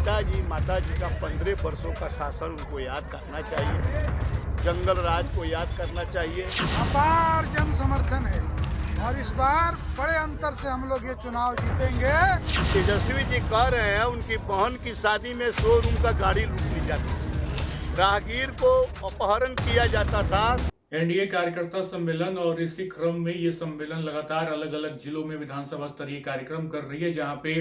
पिताजी माताजी का 15 वर्षों का शासन उनको याद करना चाहिए, जंगल राज को याद करना चाहिए। अपार जन समर्थन है और इस बार बड़े अंतर से हम लोग ये चुनाव जीतेंगे। तेजस्वी जी कह रहे हैं उनकी बहन की शादी में शोरूम का गाड़ी लूट ली जाती थी, राहगीर को अपहरण किया जाता था। एनडीए कार्यकर्ता सम्मेलन और इसी क्रम में ये सम्मेलन लगातार अलग अलग जिलों में विधानसभा स्तरीय कार्यक्रम कर रही है, जहां पे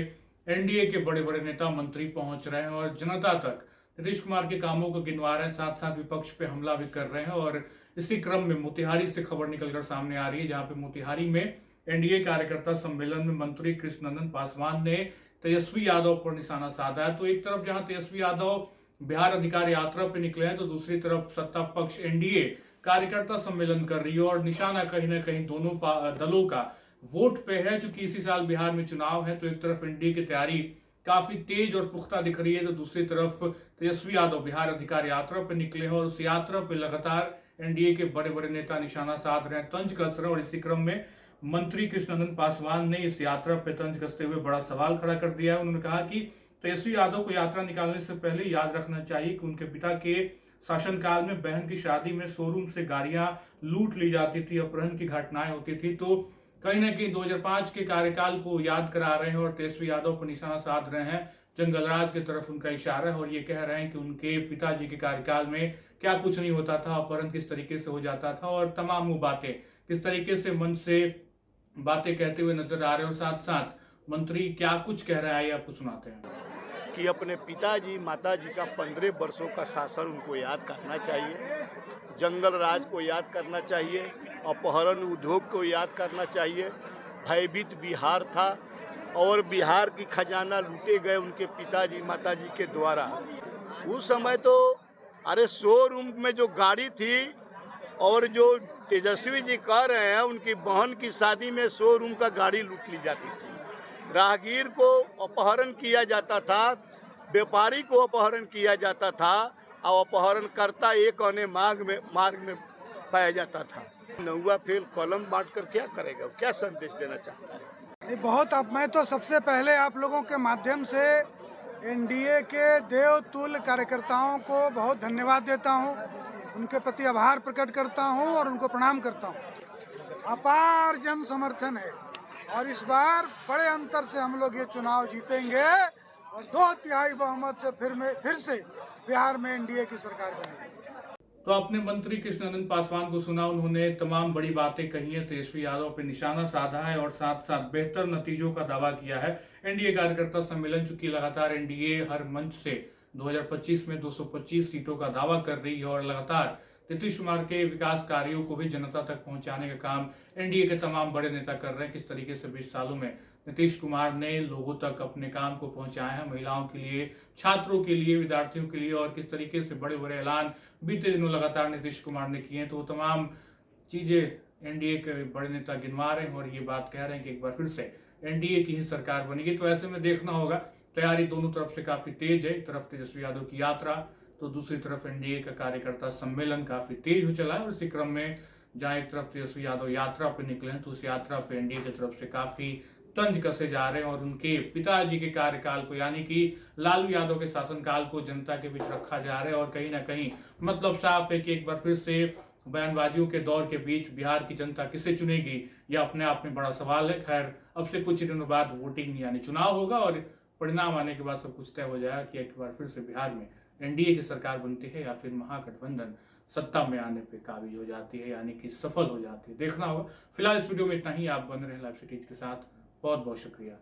एनडीए के बड़े बड़े नेता मंत्री पहुंच रहे हैं और जनता तक नीतीश कुमार के कामों को गिनवा रहे हैं, साथ साथ विपक्ष पे हमला भी कर रहे हैं। और इसी क्रम में मोतिहारी से खबर निकलकर सामने आ रही है, जहां पे मोतिहारी में एनडीए कार्यकर्ता सम्मेलन में मंत्री कृष्णनंदन पासवान ने तेजस्वी यादव पर निशाना साधा है। तो एक तरफ जहां तेजस्वी यादव बिहार अधिकार यात्रा पे निकले हैं, तो दूसरी तरफ सत्ता पक्ष एनडीए कार्यकर्ता सम्मेलन कर रही है और निशाना कहीं ना कहीं दोनों दलों का वोट पे है। चूंकि इसी साल बिहार में चुनाव है, तो एक तरफ एनडीए की तैयारी काफी तेज और पुख्ता दिख रही है, तो दूसरी तरफ तेजस्वी यादव बिहार अधिकार यात्रा पे निकले हैं और उस यात्रा पे लगातार एनडीए के बड़े बड़े नेता निशाना साध रहे हैं, तंज कस रहे हैं। और इसी क्रम में मंत्री कृष्णनंदन पासवान ने इस यात्रा पे तंज कसते हुए बड़ा सवाल खड़ा कर दिया है। उन्होंने कहा कि तेजस्वी यादव को यात्रा निकालने से पहले याद रखना चाहिए कि उनके पिता के शासनकाल में बहन की शादी में शोरूम से गाड़ियां लूट ली जाती थी, अपहरण की घटनाएं होती थी। तो कहीं ना कहीं 2005 के कार्यकाल को याद करा रहे हैं और तेजस्वी यादव पर निशाना साध रहे हैं। जंगलराज की तरफ उनका इशारा है और ये कह रहे हैं कि उनके पिताजी के कार्यकाल में क्या कुछ नहीं होता था, अपहरण किस तरीके से हो जाता था और तमाम वो बातें किस तरीके से मन से बातें कहते हुए नजर आ रहे हैं। और साथ साथ मंत्री क्या कुछ कह रहा है, आपको सुनाते हैं कि अपने पिताजी माताजी का 15 वर्षों का शासन उनको याद करना चाहिए, जंगल राज को याद करना चाहिए, अपहरण उद्योग को याद करना चाहिए। भयभीत बिहार था और बिहार की खजाना लूटे गए उनके पिताजी माताजी के द्वारा। उस समय तो अरे शोरूम में जो गाड़ी थी और जो तेजस्वी जी कह रहे हैं उनकी बहन की शादी में शोरूम का गाड़ी लूट ली जाती थी, राहगीर को अपहरण किया जाता था, व्यापारी को अपहरण किया जाता था और अपहरणकर्ता एक अन्य मार्ग में पाया जाता था। नौवा फेल कलम बांट कर क्या करेगा, क्या संदेश देना चाहता है? नहीं, बहुत अब मैं तो सबसे पहले आप लोगों के माध्यम से एनडीए के देवतुल्य कार्यकर्ताओं को बहुत धन्यवाद देता हूं, उनके प्रति आभार प्रकट करता हूं और उनको प्रणाम करता हूं। अपार जन समर्थन है और इस बार बड़े अंतर से हम लोग ये चुनाव जीतेंगे और 2/3 बहुमत से फिर से बिहार में एनडीए की सरकार बनेगी। तो आपने मंत्री कृष्णनंदन पासवान को सुना, उन्होंने तमाम बड़ी बातें कही है, तेजस्वी यादव पे निशाना साधा है और साथ साथ बेहतर नतीजों का दावा किया है। एनडीए कार्यकर्ता सम्मेलन चूंकि लगातार एनडीए हर मंच से 2025 में 225 सीटों का दावा कर रही है और लगातार नीतीश कुमार के विकास कार्यों को भी जनता तक पहुंचाने का काम एनडीए के तमाम बड़े नेता कर रहे हैं। किस तरीके से 20 सालों में नीतीश कुमार ने लोगों तक अपने काम को पहुंचाया है, महिलाओं के लिए, छात्रों के लिए, विद्यार्थियों के लिए, और किस तरीके से बड़े बड़े ऐलान बीते दिनों लगातार नीतीश कुमार ने किए हैं। तो वो तमाम चीजें एनडीए के बड़े नेता गिनवा रहे हैं और ये बात कह रहे हैं कि एक बार फिर से एनडीए की ही सरकार बनेगी। तो ऐसे में देखना होगा, तैयारी दोनों तरफ से काफी तेज है। एक तरफ तेजस्वी यादव की यात्रा, तो दूसरी तरफ एनडीए का कार्यकर्ता सम्मेलन काफी तेज हो चला है। और इसी क्रम में जहां एक तरफ तेजस्वी यादव यात्रा पे निकले हैं, तो उस यात्रा पे एनडीए की तरफ से काफी तंज कसे जा रहे हैं और उनके पिताजी के कार्यकाल को, यानी कि लालू यादव के शासनकाल को जनता के बीच रखा जा रहा है। और कहीं ना कहीं मतलब साफ है कि एक बार फिर से बयानबाजियों के दौर के बीच बिहार की जनता किसे चुनेगी, यह अपने आप में बड़ा सवाल है। खैर, अब से कुछ दिनों बाद वोटिंग यानी चुनाव होगा और परिणाम आने के बाद सब कुछ तय हो जाएगा कि एक बार फिर से बिहार में एनडीए की सरकार बनती है या फिर महागठबंधन सत्ता में आने पे काबिज हो जाती है, यानी कि सफल हो जाती है। देखना होगा। फिलहाल इस वीडियो में इतना ही। आप बने रहे लाइव सिटीज के साथ। बहुत बहुत शुक्रिया।